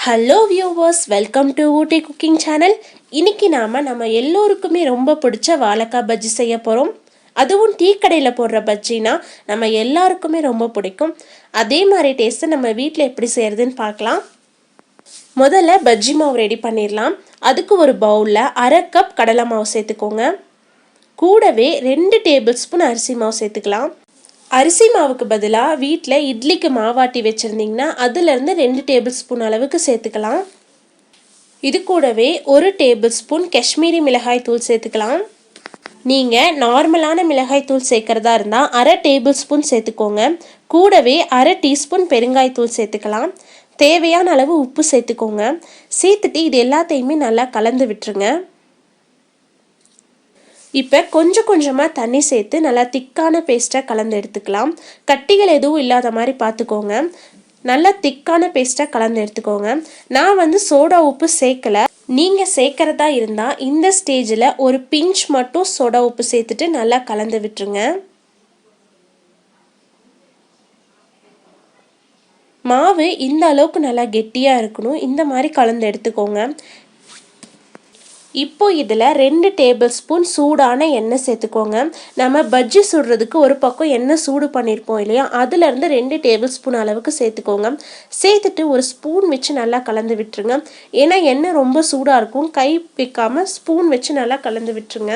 Hello viewers, welcome to Ooty cooking channel. இன்னைக்கு நம்ம எல்லோருக்குமே ரொம்ப பிடிச்ச வாழைக்காய் பஜ்ஜி செய்ய போகிறோம். அதுவும் டீ கடையில் போடுற பஜ்ஜினா நம்ம எல்லாருக்குமே ரொம்ப பிடிக்கும். அதே மாதிரி டேஸ்ட்டை நம்ம வீட்டில் எப்படி செய்கிறதுன்னு பார்க்கலாம். முதல்ல பஜ்ஜி மாவு ரெடி பண்ணிடலாம். அதுக்கு ஒரு பவுலில் 1/2 கப் கடலை மாவு சேர்த்துக்கோங்க. கூடவே 2 டேபிள் ஸ்பூன் அரிசி மாவு சேர்த்துக்கலாம். அரிசி மாவுக்கு பதிலாக வீட்டில் இட்லிக்கு மாவாட்டி வச்சுருந்தீங்கன்னா அதுலேருந்து 2 டேபிள் ஸ்பூன் அளவுக்கு சேர்த்துக்கலாம். இது கூடவே 1 டேபிள் ஸ்பூன் காஷ்மீரி மிளகாய் தூள் சேர்த்துக்கலாம். நீங்கள் நார்மலான மிளகாய் தூள் சேர்க்குறதா இருந்தால் 1/2 டேபிள் ஸ்பூன் சேர்த்துக்கோங்க. கூடவே 1/2 டீஸ்பூன் பெருங்காயத்தூள் சேர்த்துக்கலாம். தேவையான அளவு உப்பு சேர்த்துக்கோங்க. சேர்த்துட்டு இது எல்லாத்தையுமே நல்லா கலந்து விட்டுருங்க. இப்போ கொஞ்சம் கொஞ்சமாக தண்ணி சேர்த்து நல்லா திக்கான பேஸ்ட்டாக கலந்து எடுத்துக்கலாம். கட்டிகள் எதுவும் இல்லாத மாதிரி பார்த்துக்கோங்க. நல்லா திக்கான பேஸ்ட்டாக கலந்து எடுத்துக்கோங்க. நான் சோடா உப்பு சேர்க்கலை. நீங்கள் சேர்க்குறதா இருந்தால் இந்த ஸ்டேஜில் ஒரு பிஞ்ச் மட்டும் சோடா உப்பு சேர்த்துட்டு நல்லா கலந்து விட்டுருங்க. மாவு இந்த அளவுக்கு நல்லா கெட்டியாக இருக்கணும். இந்த மாதிரி கலந்து எடுத்துக்கோங்க. இப்போ இதில் 2 டேபிள் ஸ்பூன் சூடான எண்ணெய் சேர்த்துக்கோங்க. நம்ம பஜ்ஜி சுடுறதுக்கு ஒரு பக்கம் எண்ணெய் சூடு பண்ணியிருப்போம் இல்லையா, அதுலேருந்து 2 டேபிள் ஸ்பூன் அளவுக்கு சேர்த்துக்கோங்க. சேர்த்துட்டு ஒரு ஸ்பூன் வச்சு நல்லா கலந்து விட்டுருங்க. ஏன்னா எண்ணெய் ரொம்ப சூடாக இருக்கும். கை வைக்காமல் ஸ்பூன் வச்சு நல்லா கலந்து விட்டுருங்க.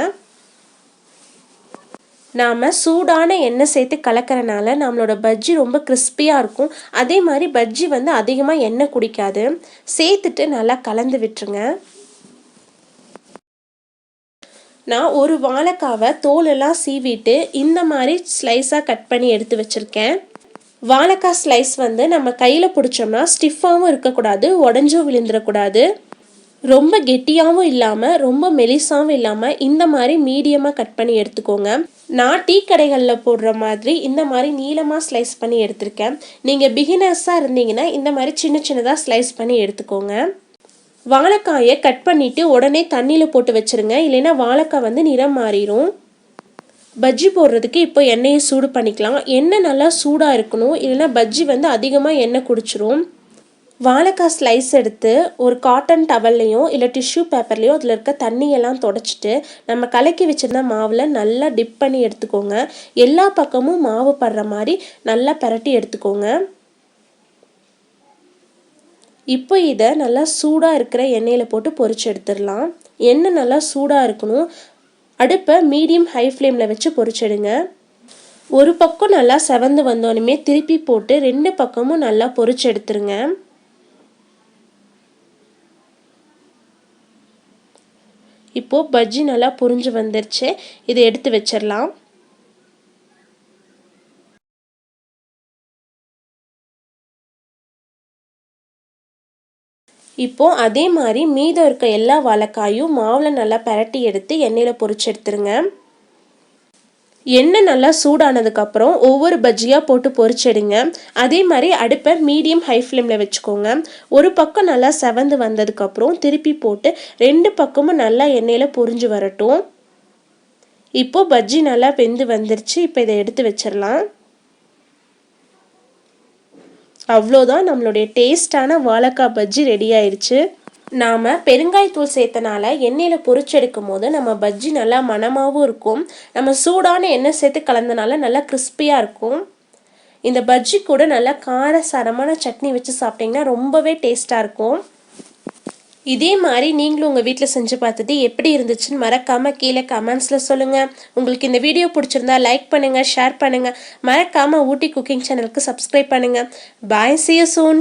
நாம் சூடான எண்ணெய் சேர்த்து கலக்கிறனால நம்மளோட பஜ்ஜி ரொம்ப கிறிஸ்பியாக இருக்கும். அதே மாதிரி பஜ்ஜி அதிகமாக எண்ணெய் குடிக்காது. சேர்த்துட்டு நல்லா கலந்து விட்டுருங்க. நான் ஒரு வாழைக்காவை தோலெல்லாம் சீவிட்டு இந்த மாதிரி ஸ்லைஸாக கட் பண்ணி எடுத்து வச்சுருக்கேன். வாழைக்காய் ஸ்லைஸ் நம்ம கையில் பிடிச்சோம்னா ஸ்டிஃபாகவும் இருக்கக்கூடாது, உடஞ்சும் விழுந்துடக்கூடாது. ரொம்ப கெட்டியாகவும் இல்லாமல் ரொம்ப மெலிசாகவும் இல்லாமல் இந்த மாதிரி மீடியமாக கட் பண்ணி எடுத்துக்கோங்க. நான் டீ கடைகளில் போடுற மாதிரி இந்த மாதிரி நீளமாக ஸ்லைஸ் பண்ணி எடுத்திருக்கேன். நீங்கள் பிகினர்ஸாக இருந்தீங்கன்னா இந்த மாதிரி சின்ன சின்னதாக ஸ்லைஸ் பண்ணி எடுத்துக்கோங்க. வாழைக்காயை கட் பண்ணிவிட்டு உடனே தண்ணியில் போட்டு வச்சுருங்க. இல்லைன்னா வாழைக்காய் நிறம் மாறிடும். பஜ்ஜி போடுறதுக்கு இப்போ எண்ணெயை சூடு பண்ணிக்கலாம். எண்ணெய் நல்லா சூடாக இருக்கணும், இல்லைன்னா பஜ்ஜி அதிகமாக எண்ணெய் குடிச்சிரும். வாழைக்காய் ஸ்லைஸ் எடுத்து ஒரு காட்டன் டவல்லையும் இல்லை டிஷ்யூ பேப்பர்லேயும் அதில் இருக்க தண்ணியெல்லாம் தொடச்சிட்டு நம்ம கலக்கி வச்சுருந்த மாவில் நல்லா டிப் பண்ணி எடுத்துக்கோங்க. எல்லா பக்கமும் மாவு படுற மாதிரி நல்லா பரட்டி எடுத்துக்கோங்க. இப்போ இதை நல்லா சூடாக இருக்கிற எண்ணெயில் போட்டு பொரிச்சு எடுத்துடலாம். எண்ணெய் நல்லா சூடாக இருக்கணும். அடுப்பை மீடியம் ஹை ஃப்ளேமில் வச்சு பொரிச்செடுங்க. ஒரு பக்கம் நல்லா செவந்து வந்தோடனே திருப்பி போட்டு 2 பக்கமும் நல்லா பொரிச்சு எடுத்துருங்க. இப்போது பஜ்ஜி நல்லா பொரிஞ்சு வந்துருச்சு. இதை எடுத்து வச்சிடலாம். இப்போது அதே மாதிரி மீதம் இருக்க எல்லா வாழைக்காயும் மாவில் நல்லா பரட்டி எடுத்து எண்ணெயில் பொரிச்சு எடுத்துருங்க. எண்ணெய் நல்லா சூடானதுக்கப்புறம் ஒவ்வொரு பஜ்ஜியாக போட்டு பொரிச்செடுங்க. அதே மாதிரி அடுப்பை மீடியம் ஹை ஃப்ளேமில் வச்சுக்கோங்க. ஒரு பக்கம் நல்லா செவந்து வந்ததுக்கப்புறம் திருப்பி போட்டு 2 பக்கமும் நல்லா எண்ணெயில் பொரிஞ்சு வரட்டும். இப்போது பஜ்ஜி நல்லா வெந்து வந்துருச்சு. இப்போ இதை எடுத்து வச்சிடலாம். அவ்வளோதான், நம்மளுடைய டேஸ்டான வாழைக்காய் பஜ்ஜி ரெடி ஆயிடுச்சு. நாம் பெருங்காயத்தூள் சேர்த்தனால எண்ணெயில் பொரிச்செடுக்கும் போது நம்ம பஜ்ஜி நல்லா மணமாகவும் இருக்கும். நம்ம சூடான எண்ணெய் சேர்த்து கலந்தனால நல்லா கிறிஸ்பியாக இருக்கும். இந்த பஜ்ஜி கூட நல்லா காரசாரமான சட்னி வச்சு சாப்பிட்டிங்கன்னா ரொம்பவே டேஸ்ட்டாக இருக்கும். இதே மாதிரி நீங்களும் உங்கள் வீட்டில் செஞ்சு பார்த்துட்டு எப்படி இருந்துச்சுன்னு மறக்காமல் கீழே கமெண்ட்ஸில் சொல்லுங்கள். உங்களுக்கு இந்த வீடியோ பிடிச்சிருந்தா லைக் பண்ணுங்கள், ஷேர் பண்ணுங்கள். மறக்காமல் ஊட்டி குக்கிங் சேனலுக்கு சப்ஸ்கிரைப் பண்ணுங்கள். பாய், see you soon.